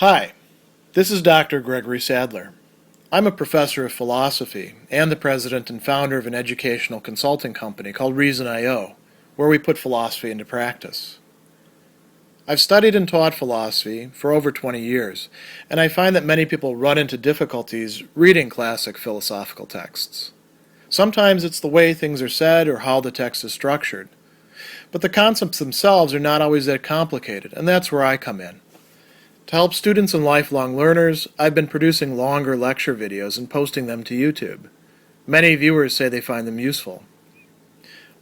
Hi, this is Dr. Gregory Sadler. I'm a professor of philosophy and the president and founder of an educational consulting company called Reason.io, where we put philosophy into practice. I've studied and taught philosophy for over 20 years, and I find that many people run into difficulties reading classic philosophical texts. Sometimes it's the way things are said or how the text is structured. But the concepts themselves are not always that complicated, and that's where I come in. To help students and lifelong learners, I've been producing longer lecture videos and posting them to YouTube. Many viewers say they find them useful.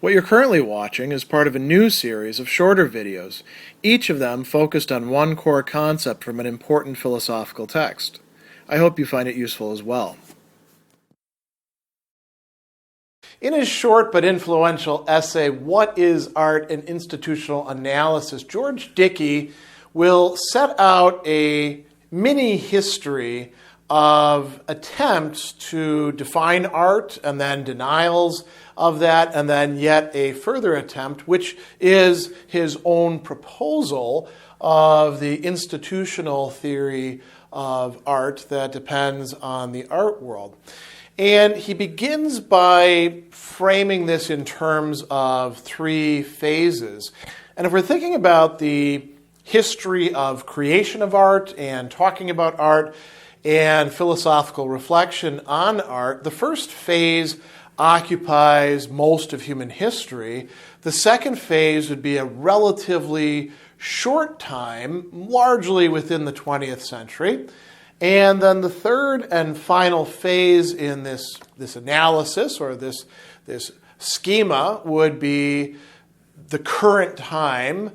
What you're currently watching is part of a new series of shorter videos, each of them focused on one core concept from an important philosophical text. I hope you find it useful as well. In his short but influential essay, What is Art? An Institutional Analysis, George Dickie will set out a mini history of attempts to define art and then denials of that, and then yet a further attempt, which is his own proposal of the institutional theory of art that depends on the art world. And he begins by framing this in terms of three phases. And if we're thinking about the history of creation of art and talking about art and philosophical reflection on art, the first phase occupies most of human history. The second phase would be a relatively short time, largely within the 20th century. And then the third and final phase in this analysis or this schema would be the current time.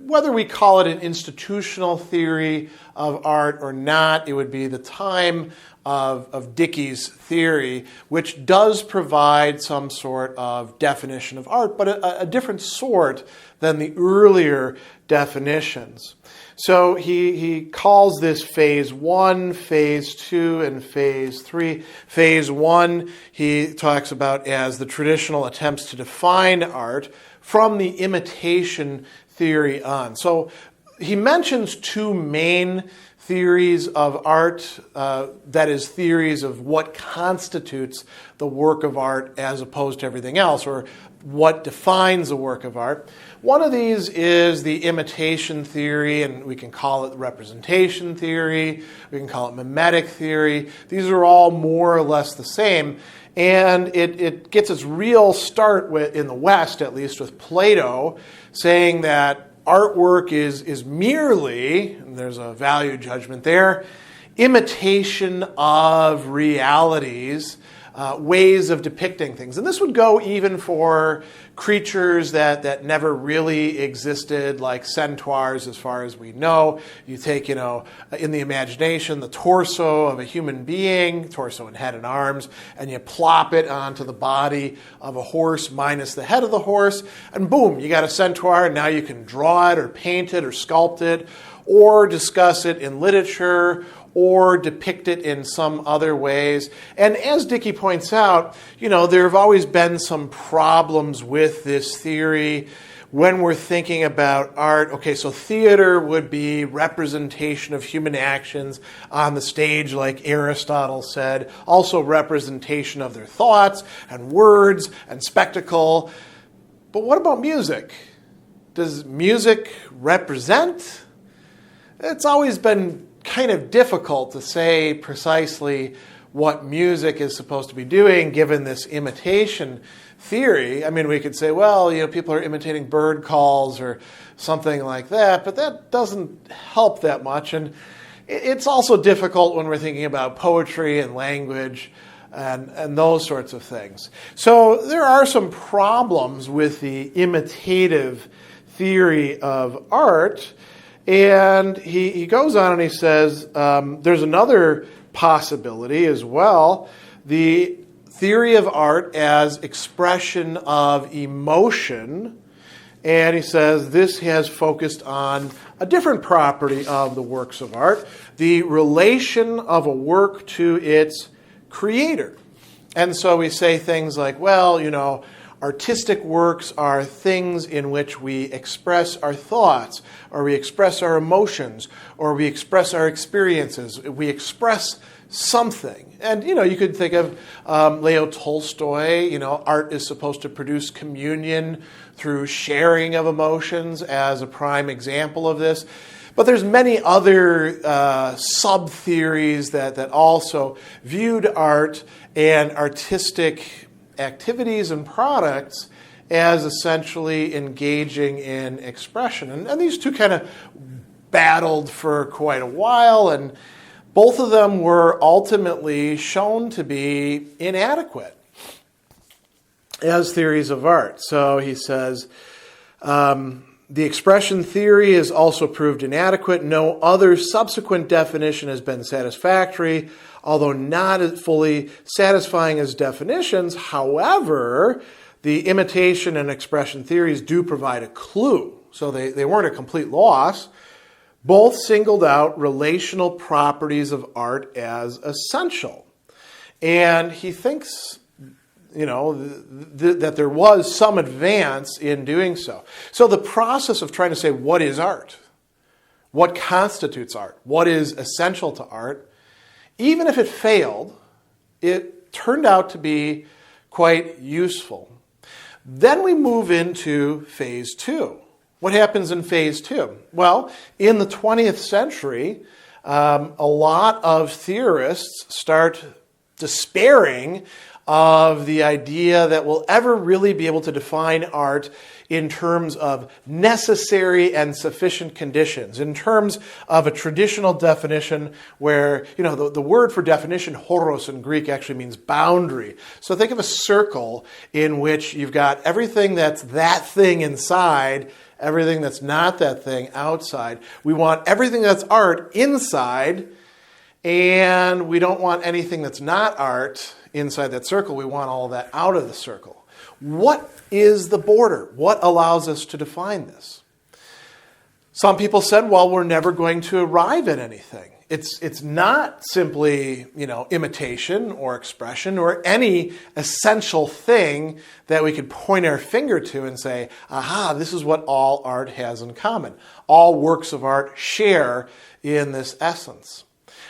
Whether we call it an institutional theory of art or not, it would be the time of Dickie's theory, which does provide some sort of definition of art, but a different sort than the earlier definitions. So he calls this phase 1, phase 2, and phase 3. Phase 1 he talks about as the traditional attempts to define art from the imitation theory on. So he mentions two main theories of art, that is, theories of what constitutes the work of art as opposed to everything else, or what defines a work of art. One of these is the imitation theory, and we can call it representation theory, we can call it mimetic theory. These are all more or less the same, and it gets its real start in the West, at least, with Plato, saying that artwork is merely, and there's a value judgment there, imitation of realities, ways of depicting things. And this would go even for creatures that never really existed, like centaurs, as far as we know. You take, in the imagination, the torso of a human being, torso and head and arms, and you plop it onto the body of a horse minus the head of the horse, and boom, you got a centaur, and now you can draw it or paint it or sculpt it or discuss it in literature or depict it in some other ways. And as Dickie points out, there have always been some problems with this theory when we're thinking about art. Okay, so theater would be representation of human actions on the stage, like Aristotle said. Also representation of their thoughts and words and spectacle. But what about music? Does music represent? It's always been kind of difficult to say precisely what music is supposed to be doing given this imitation theory. I mean, we could say, well, people are imitating bird calls or something like that, but that doesn't help that much. And it's also difficult when we're thinking about poetry and language and those sorts of things. So there are some problems with the imitative theory of art. And he goes on and he says there's another possibility as well, the theory of art as expression of emotion. And he says this has focused on a different property of the works of art, the relation of a work to its creator. And so we say things like, well, artistic works are things in which we express our thoughts, or we express our emotions, or we express our experiences. We express something. And, you could think of Leo Tolstoy, art is supposed to produce communion through sharing of emotions as a prime example of this. But there's many other sub-theories that also viewed art and artistic activities and products as essentially engaging in expression. And these two kind of battled for quite a while, and both of them were ultimately shown to be inadequate as theories of art. So he says, the expression theory is also proved inadequate. No other subsequent definition has been satisfactory, although not as fully satisfying as definitions. However, the imitation and expression theories do provide a clue. So they weren't a complete loss. Both singled out relational properties of art as essential. And he thinks, that there was some advance in doing so. So the process of trying to say what is art, what constitutes art, what is essential to art, even if it failed, it turned out to be quite useful. Then we move into phase 2. What happens in phase 2? Well, in the 20th century, a lot of theorists start despairing of the idea that we'll ever really be able to define art in terms of necessary and sufficient conditions, in terms of a traditional definition where, the word for definition, horos in Greek, actually means boundary. So think of a circle in which you've got everything that's that thing inside, everything that's not that thing outside. We want everything that's art inside, and we don't want anything that's not art inside that circle. We want all that out of the circle. What is the border? What allows us to define this? Some people said, well, we're never going to arrive at anything. It's not simply, imitation or expression or any essential thing that we could point our finger to and say, aha, this is what all art has in common. All works of art share in this essence.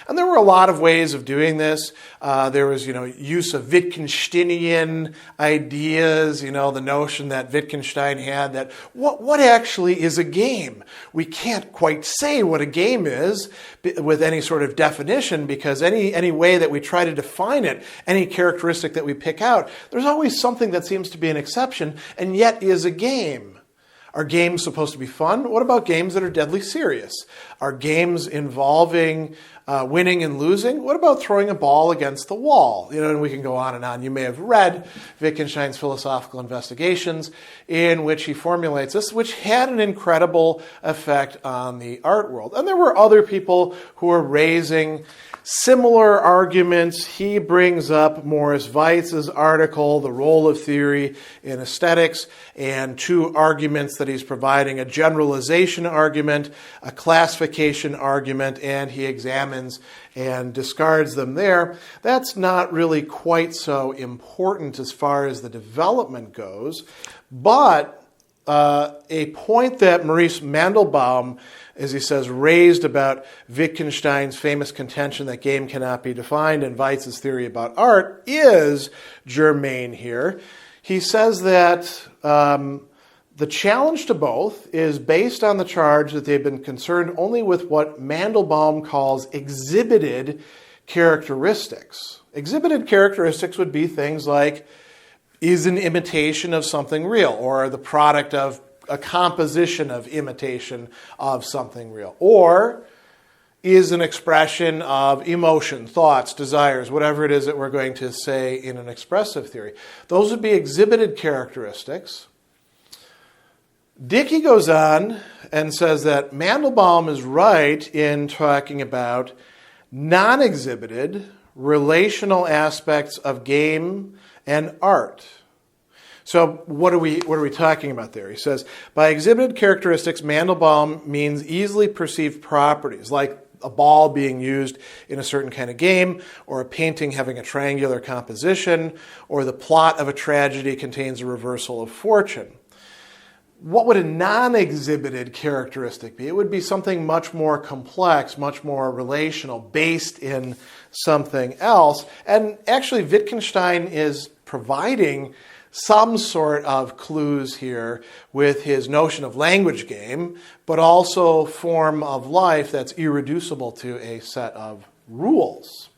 And there were a lot of ways of doing this. There was, use of Wittgensteinian ideas, the notion that Wittgenstein had that what actually is a game? We can't quite say what a game is with any sort of definition, because any way that we try to define it, any characteristic that we pick out, there's always something that seems to be an exception and yet is a game. Are games supposed to be fun? What about games that are deadly serious? Are games involving winning and losing? What about throwing a ball against the wall? And we can go on and on. You may have read Wittgenstein's Philosophical Investigations, in which he formulates this, which had an incredible effect on the art world. And there were other people who were raising similar arguments. He brings up Morris Weitz's article, The Role of Theory in Aesthetics, and two arguments that he's providing, a generalization argument, a classification argument, and he examines and discards them there. That's not really quite so important as far as the development goes, but a point that Maurice Mandelbaum, as he says, raised about Wittgenstein's famous contention that game cannot be defined and Weitz's theory about art is germane here. He says that the challenge to both is based on the charge that they've been concerned only with what Mandelbaum calls exhibited characteristics. Exhibited characteristics would be things like, is an imitation of something real, or the product of a composition of imitation of something real, or is an expression of emotion, thoughts, desires, whatever it is that we're going to say in an expressive theory. Those would be exhibited characteristics. Dickie goes on and says that Mandelbaum is right in talking about non-exhibited relational aspects of game and art. So what are we talking about there? He says, by exhibited characteristics, Mandelbaum means easily perceived properties, like a ball being used in a certain kind of game, or a painting having a triangular composition, or the plot of a tragedy contains a reversal of fortune. What would a non-exhibited characteristic be? It would be something much more complex, much more relational, based in something else. And actually, Wittgenstein is providing some sort of clues here with his notion of language game, but also form of life that's irreducible to a set of rules.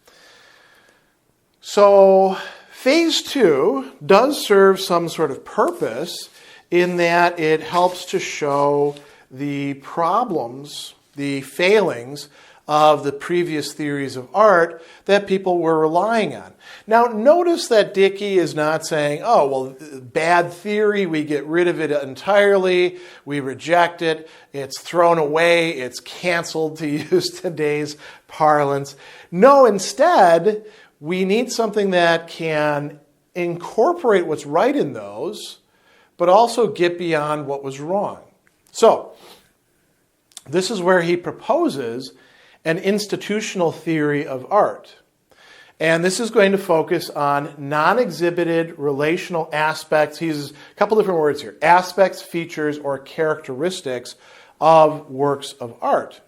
So phase 2 does serve some sort of purpose in that it helps to show the problems, the failings of the previous theories of art that people were relying on. Now, notice that Dickie is not saying, oh, well, bad theory, we get rid of it entirely, we reject it, it's thrown away, it's canceled, to use today's parlance. No, instead, we need something that can incorporate what's right in those, but also get beyond what was wrong. So, this is where he proposes an institutional theory of art. And this is going to focus on non-exhibited relational aspects. He uses a couple different words here. Aspects, features, or characteristics of works of art.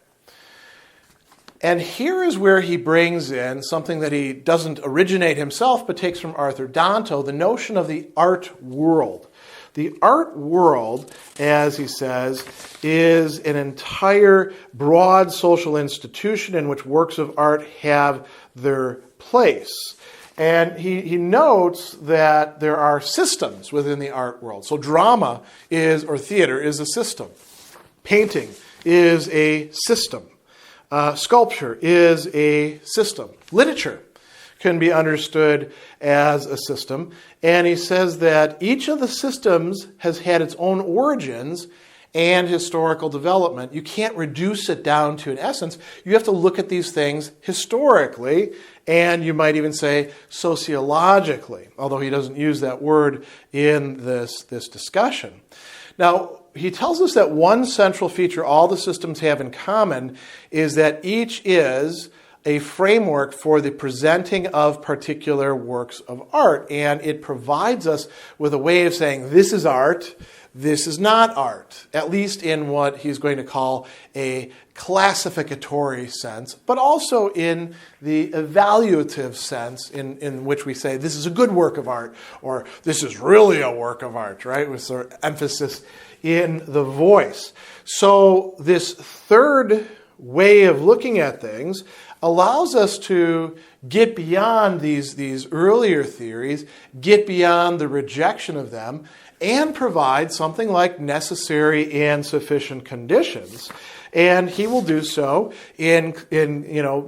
And here is where he brings in something that he doesn't originate himself, but takes from Arthur Danto, the notion of the art world. The art world, as he says, is an entire broad social institution in which works of art have their place. And he notes that there are systems within the art world. So drama is, or theater, is a system. Painting is a system. Sculpture is a system. Literature can be understood as a system. And he says that each of the systems has had its own origins and historical development. You can't reduce it down to an essence. You have to look at these things historically, and you might even say sociologically, although he doesn't use that word in this discussion. Now, he tells us that one central feature all the systems have in common is that each is a framework for the presenting of particular works of art. And it provides us with a way of saying this is art, this is not art, at least in what he's going to call a classificatory sense, but also in the evaluative sense in which we say this is a good work of art, or this is really a work of art, right? With sort of emphasis in the voice. So this third way of looking at things allows us to get beyond these earlier theories, get beyond the rejection of them, and provide something like necessary and sufficient conditions. And he will do so in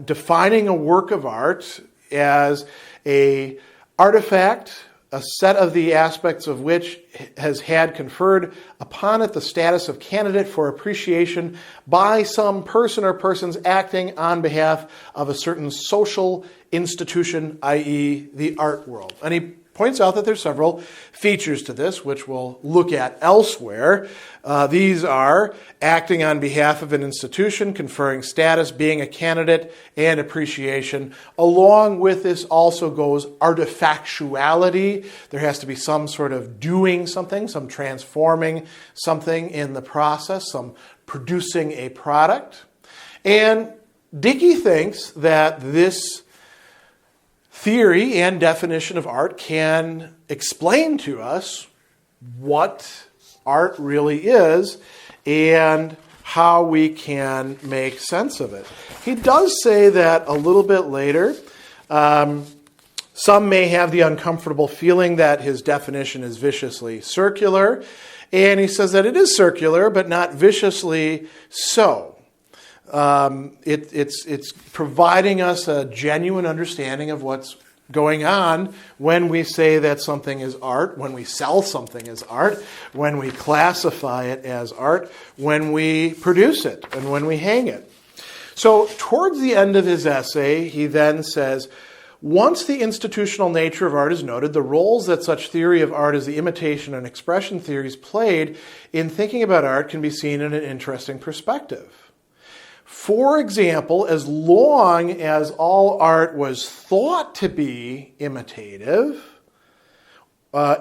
defining a work of art as an artifact, a set of the aspects of which has had conferred upon it the status of candidate for appreciation by some person or persons acting on behalf of a certain social institution, i.e. the art world. And he points out that there's several features to this, which we'll look at elsewhere. These are acting on behalf of an institution, conferring status, being a candidate, and appreciation. Along with this also goes artifactuality. There has to be some sort of doing something, some transforming something in the process, some producing a product. And Dickie thinks that this theory and definition of art can explain to us what art really is and how we can make sense of it. He does say that a little bit later. Some may have the uncomfortable feeling that his definition is viciously circular, and he says that it is circular, but not viciously so. It's providing us a genuine understanding of what's going on when we say that something is art, when we sell something as art, when we classify it as art, when we produce it, and when we hang it. So towards the end of his essay, he then says, once the institutional nature of art is noted, the roles that such theory of art as the imitation and expression theories played in thinking about art can be seen in an interesting perspective. For example, as long as all art was thought to be imitative,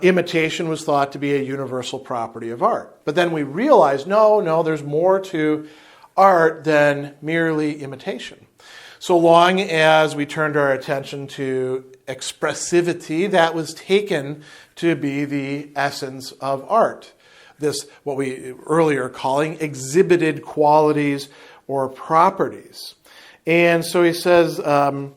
imitation was thought to be a universal property of art. But then we realized, no, there's more to art than merely imitation. So long as we turned our attention to expressivity, that was taken to be the essence of art. This, what we earlier calling exhibited qualities or properties. And so he says, the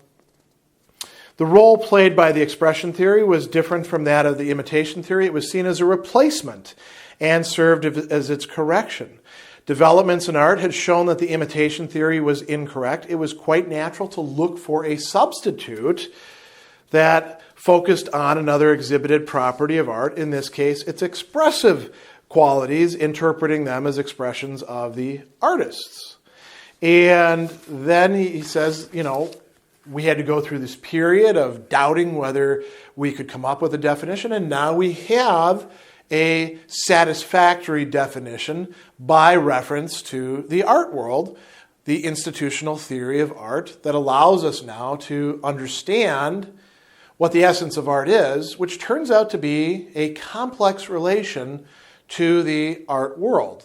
role played by the expression theory was different from that of the imitation theory. It was seen as a replacement and served as its correction. Developments in art had shown that the imitation theory was incorrect. It was quite natural to look for a substitute that focused on another exhibited property of art, in this case, its expressive qualities, interpreting them as expressions of the artists. And then he says, we had to go through this period of doubting whether we could come up with a definition, and now we have a satisfactory definition by reference to the art world, the institutional theory of art, that allows us now to understand what the essence of art is, which turns out to be a complex relation to the art world.